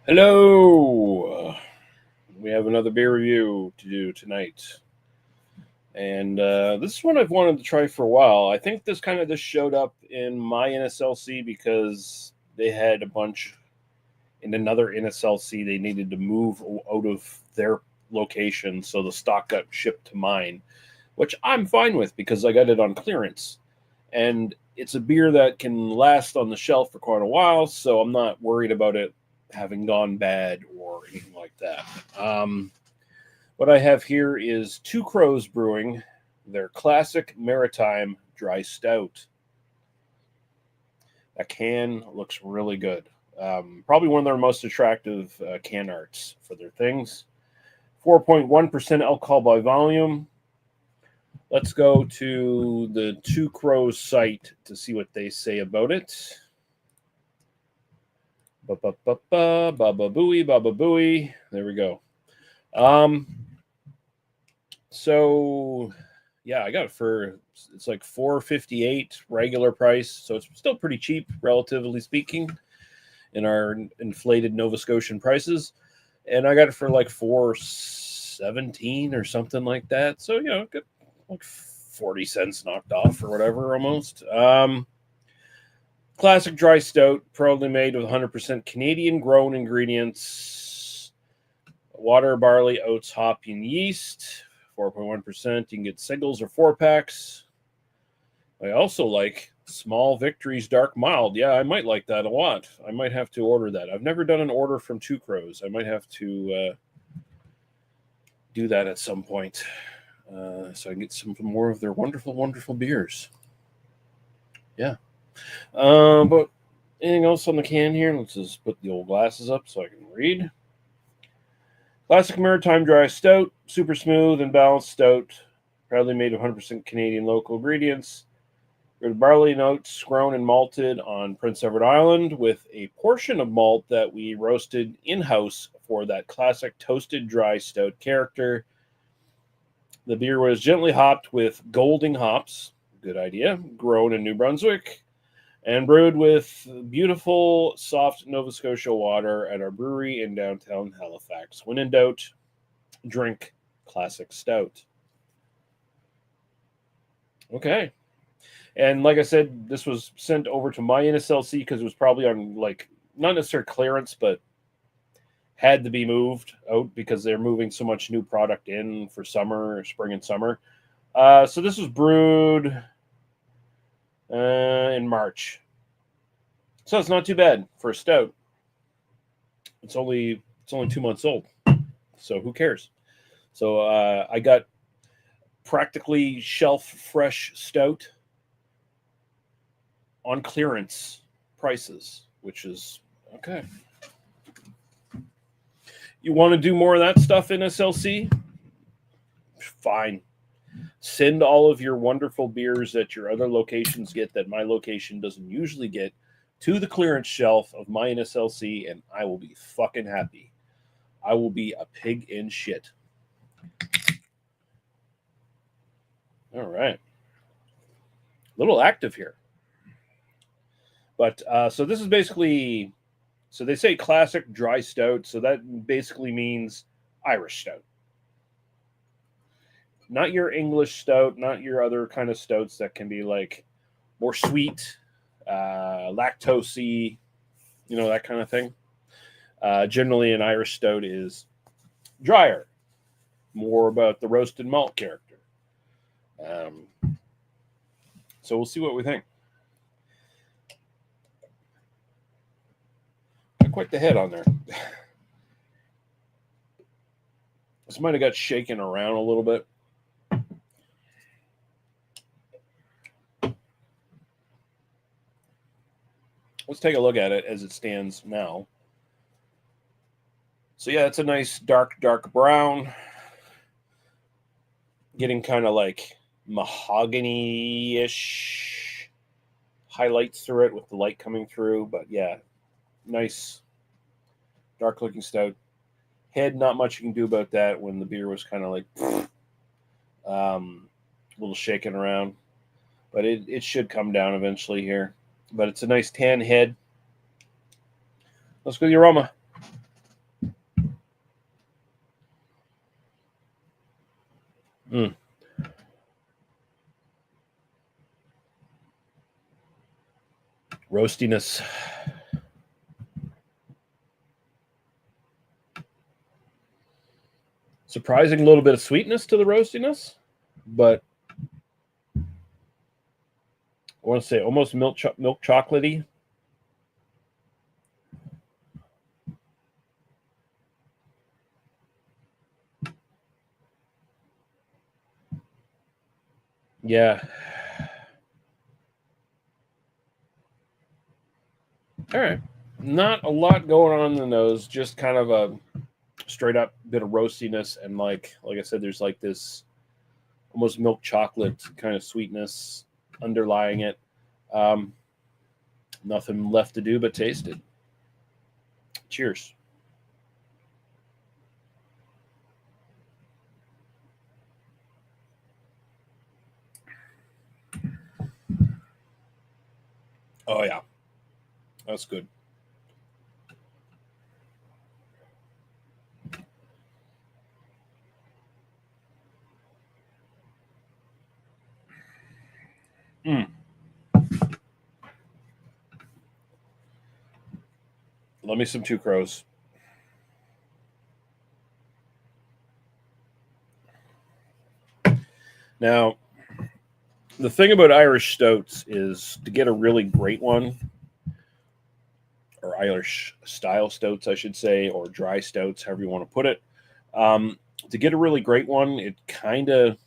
Hello. We have another beer review to do tonight, and this is one I've wanted to try for a while. I think this showed up in my NSLC because they had a bunch in another NSLC. They needed to move out of their location, so the stock got shipped to mine, which I'm fine with because I got it on clearance, and it's a beer that can last on the shelf for quite a while, so I'm not worried about it having gone bad or anything like that. What I have here is Two Crows Brewing, their classic Maritime Dry Stout. That can looks really good. Probably one of their most attractive can arts for their things. 4.1% alcohol by volume. Let's go to the Two Crows site to see what they say about it. Baba booey, baba booey. There we go. Um, so yeah, I got it for it's like $4.58 regular price, so it's still pretty cheap, relatively speaking, in our inflated Nova Scotian prices. And I got it for like 4.17 or something like that. So get like 40 cents knocked off or whatever almost. Classic dry stout, proudly made with 100% Canadian grown ingredients: water, barley, oats, hop, and yeast. 4.1%. You can get singles or four packs. I also like Small Victories Dark Mild. Yeah, I might like that a lot. I might have to order that. I've never done an order from Two Crows. I might have to do that at some point so I can get some more of their wonderful, wonderful beers. Yeah. But anything else on the can here? Let's just put the old glasses up so I can read. Classic Maritime Dry Stout, super smooth and balanced stout, proudly made of 100% Canadian local ingredients. With barley notes grown and malted on Prince Edward Island, with a portion of malt that we roasted in-house for that classic toasted dry stout character. The beer was gently hopped with Golding hops, good idea, grown in New Brunswick, and brewed with beautiful, soft Nova Scotia water at our brewery in downtown Halifax. When in doubt, drink classic stout. Okay. And like I said, this was sent over to my NSLC because it was probably on, like, not necessarily clearance, but had to be moved out because they're moving so much new product in for summer, spring and summer. So this was brewed in March. So it's not too bad for a stout. It's only 2 months old, so who cares? So I got practically shelf fresh stout on clearance prices, which is okay. You want to do more of that stuff in SLC? Fine. Send all of your wonderful beers that your other locations get that my location doesn't usually get to the clearance shelf of my NSLC, and I will be fucking happy. I will be a pig in shit. All right. A little active here. But so this is basically, so they say classic dry stout. So that basically means Irish stout. Not your English stout, not your other kind of stouts that can be like more sweet, lactosey, that kind of thing. Generally, an Irish stout is drier, more about the roasted malt character. Um, so we'll see what we think. Not quite the head on there. This might have got shaken around a little bit. Let's take a look at it as it stands now. So yeah, it's a nice dark brown, getting kind of like mahogany-ish highlights through it with the light coming through. But yeah, nice dark looking stout. Head, not much you can do about that when the beer was kind of like a little shaking around. But it should come down eventually here. But it's a nice tan head. Let's go to the aroma. Mm. Roastiness. Surprising little bit of sweetness to the roastiness, but I want to say almost milk chocolatey. Yeah. All right. Not a lot going on in the nose, just kind of a straight up bit of roastiness, and like I said, there's like this almost milk chocolate kind of sweetness underlying it. Um, Nothing left to do but taste it. Cheers. Oh yeah, that's good. Mm. Let me some Two Crows. Now, the thing about Irish stouts is to get a really great one, or Irish style stouts, I should say, or dry stouts, however you want to put it. Um, to get a really great one, it kind of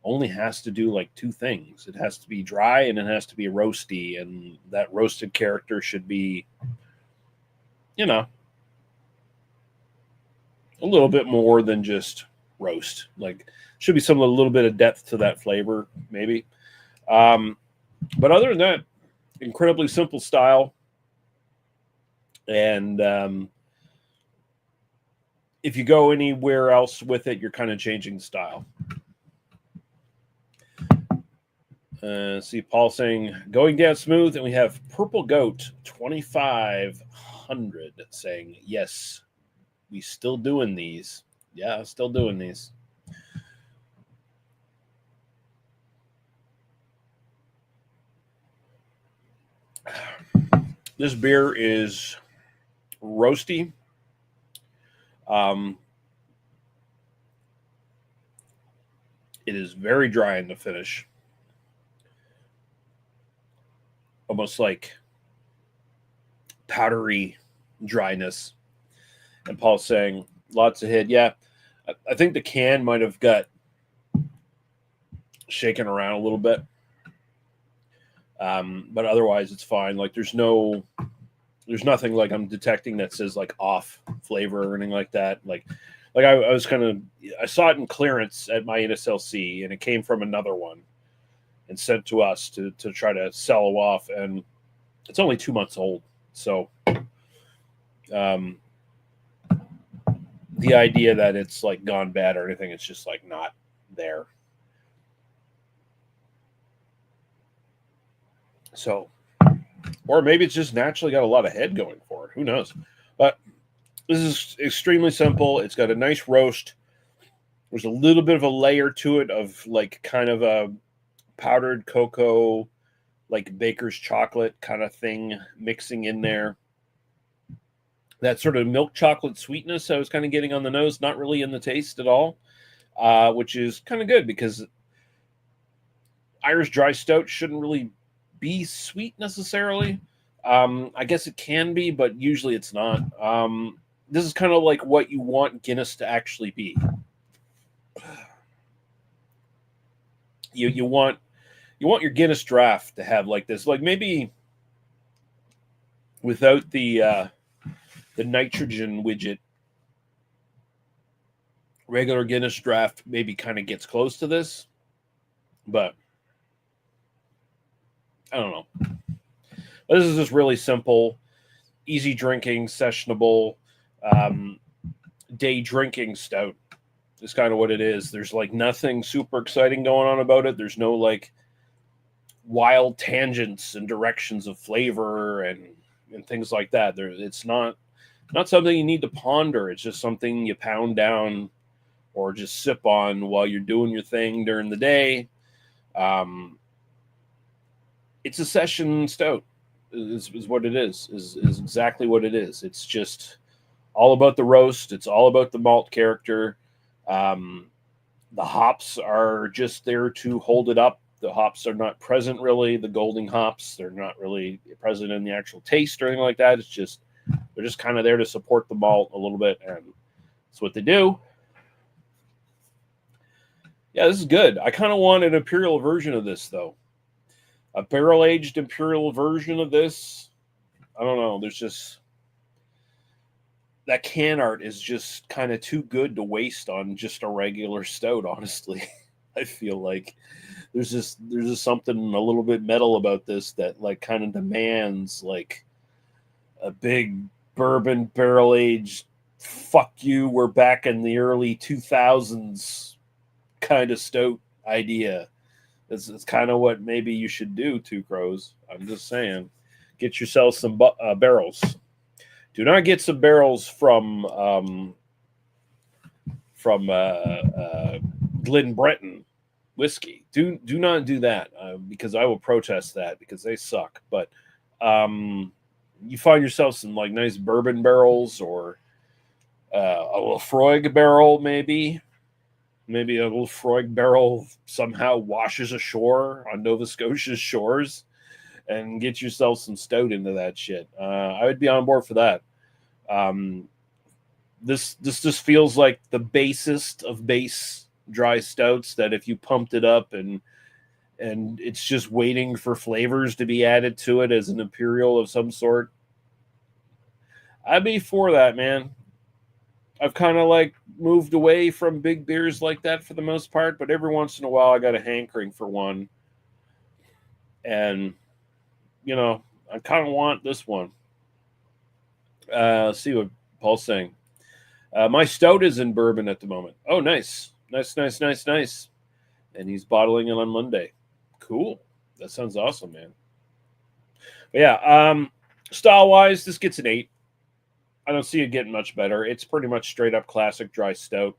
only has to do like two things. It has to be dry and it has to be roasty, and that roasted character should be, you know, a little bit more than just roast. Like, should be some a little bit of depth to that flavor, maybe. Um, but other than that, incredibly simple style. And if you go anywhere else with it, you're kind of changing the style. See Paul saying going down smooth, and we have Purple Goat 2500 saying yes, we still doing these. Yeah, still doing these. This beer is roasty. Um, it is very dry in the finish, almost like powdery dryness. And Paul's saying lots of head. Yeah, I think the can might have got shaken around a little bit, but otherwise it's fine. Like there's nothing like I'm detecting that says like off flavor or anything like that. Like I was kind of I saw it in clearance at my NSLC, and it came from another one and sent to us to try to sell off, and it's only 2 months old. So um, the idea that it's like gone bad or anything, it's just like not there. So, or maybe it's just naturally got a lot of head going for it. Who knows? But this is extremely simple. It's got a nice roast. There's a little bit of a layer to it of like kind of a powdered cocoa, like baker's chocolate kind of thing mixing in there. That sort of milk chocolate sweetness I was kind of getting on the nose, not really in the taste at all, which is kind of good because Irish dry stout shouldn't really be sweet necessarily. I guess it can be, but usually it's not. This is kind of like what you want Guinness to actually be. You want your Guinness draft to have like this, like maybe without the nitrogen widget. Regular Guinness draft maybe kind of gets close to this, but I don't know. This is just really simple, easy drinking, sessionable, um, day drinking stout. Is kind of what it is. There's like nothing super exciting going on about it. There's no like wild tangents and directions of flavor and things like that. It's not something you need to ponder. It's just something you pound down or just sip on while you're doing your thing during the day. It's a session stout is what it is exactly what it is. It's just all about the roast. It's all about the malt character. The hops are just there to hold it up. The hops are not present really. The golden hops, they're not really present in the actual taste or anything like that. It's just they're just kind of there to support the malt a little bit, and that's what they do. Yeah, this is good. I kind of want an imperial version of this though. A barrel-aged imperial version of this. I don't know. There's just that can art is just kind of too good to waste on just a regular stout, honestly. I feel like there's just something a little bit metal about this that like kind of demands like a big bourbon barrel aged fuck you, we're back in the early 2000s kind of stout idea. It's kind of what maybe you should do, Two Crows. I'm just saying, get yourself some barrels. Do not get some barrels from Glen Breton whiskey. Do not do that because I will protest that because they suck. But you find yourself some like nice bourbon barrels or a Lafroig barrel, maybe a Lafroig barrel somehow washes ashore on Nova Scotia's shores, and get yourself some stout into that shit. I would be on board for that. This just feels like the basest of base dry stouts that if you pumped it up and it's just waiting for flavors to be added to it as an imperial of some sort, I'd be for that, man. I've kind of like moved away from big beers like that for the most part, but every once in a while I got a hankering for one. And, you know, I kind of want this one. Let's see what Paul's saying. My stout is in bourbon at the moment. Oh, nice. Nice. And he's bottling it on Monday. Cool. That sounds awesome, man. But yeah, style-wise, this gets an 8. I don't see it getting much better. It's pretty much straight up classic dry stout.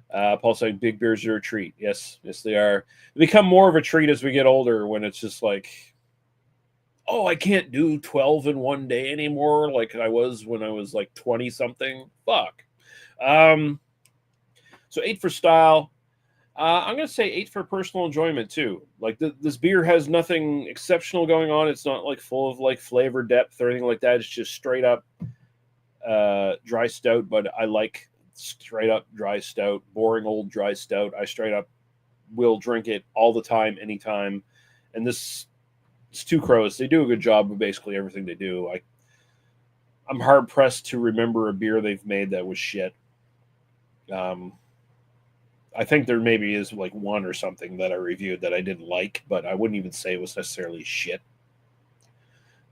Paul saying big beers are a treat. Yes, they are. They become more of a treat as we get older when it's just like, oh, I can't do 12 in one day anymore like I was when I was like 20 something. Fuck. So 8 for style. I'm going to say 8 for personal enjoyment too. Like this beer has nothing exceptional going on. It's not like full of like flavor depth or anything like that. It's just straight up dry stout, but I like straight up dry stout, boring old dry stout. I straight up will drink it all the time, anytime. And it's Two Crows. They do a good job of basically everything they do. I'm hard pressed to remember a beer they've made that was shit. I think there maybe is like one or something that I reviewed that I didn't like, but I wouldn't even say it was necessarily shit.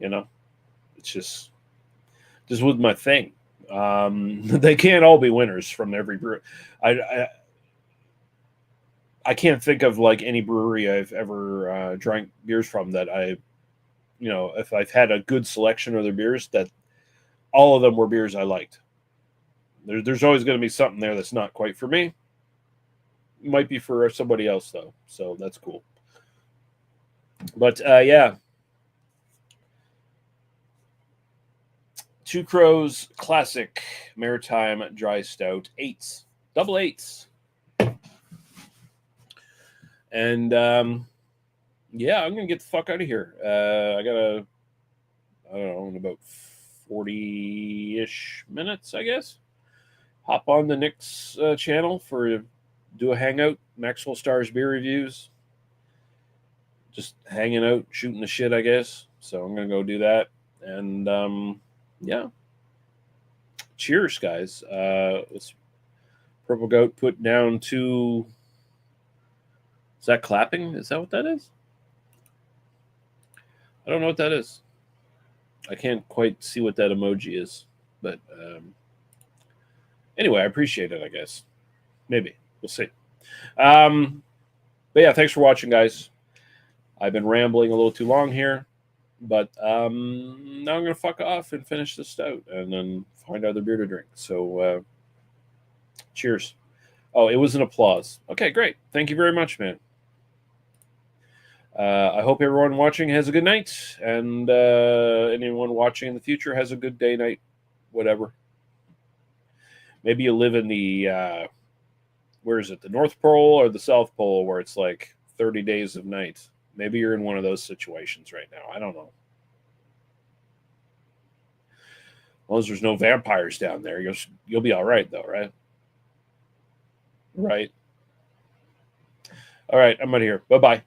You know, it's just was my thing. They can't all be winners from every brew. I can't think of like any brewery I've ever drank beers from that if I've had a good selection of their beers, that all of them were beers I liked. There's always going to be something there that's not quite for me. Might be for somebody else though, so that's cool. But yeah, Two Crows Classic Maritime Dry Stout 8s, double 8s. And yeah, I'm gonna get the fuck out of here. I don't know, in about 40-ish minutes, I guess. Hop on the Nick's channel for do a hangout, Maxwell Stars beer reviews. Just hanging out, shooting the shit, I guess. So I'm gonna go do that. And yeah. Cheers, guys. Let's Purple Goat put down 2. Is that clapping? Is that what that is? I don't know what that is. I can't quite see what that emoji is. But anyway, I appreciate it, I guess. Maybe. We'll see. But yeah, thanks for watching, guys. I've been rambling a little too long here. But now I'm going to fuck off and finish this stout and then find other beer to drink. So cheers. Oh, it was an applause. Okay, great. Thank you very much, man. I hope everyone watching has a good night, and anyone watching in the future has a good day, night, whatever. Maybe you live in the where is it, the North Pole or the South Pole, where it's like 30 days of night. Maybe you're in one of those situations right now. I don't know. As long as there's no vampires down there, you'll be all right, though, right? Right. All right, I'm out of here. Bye bye.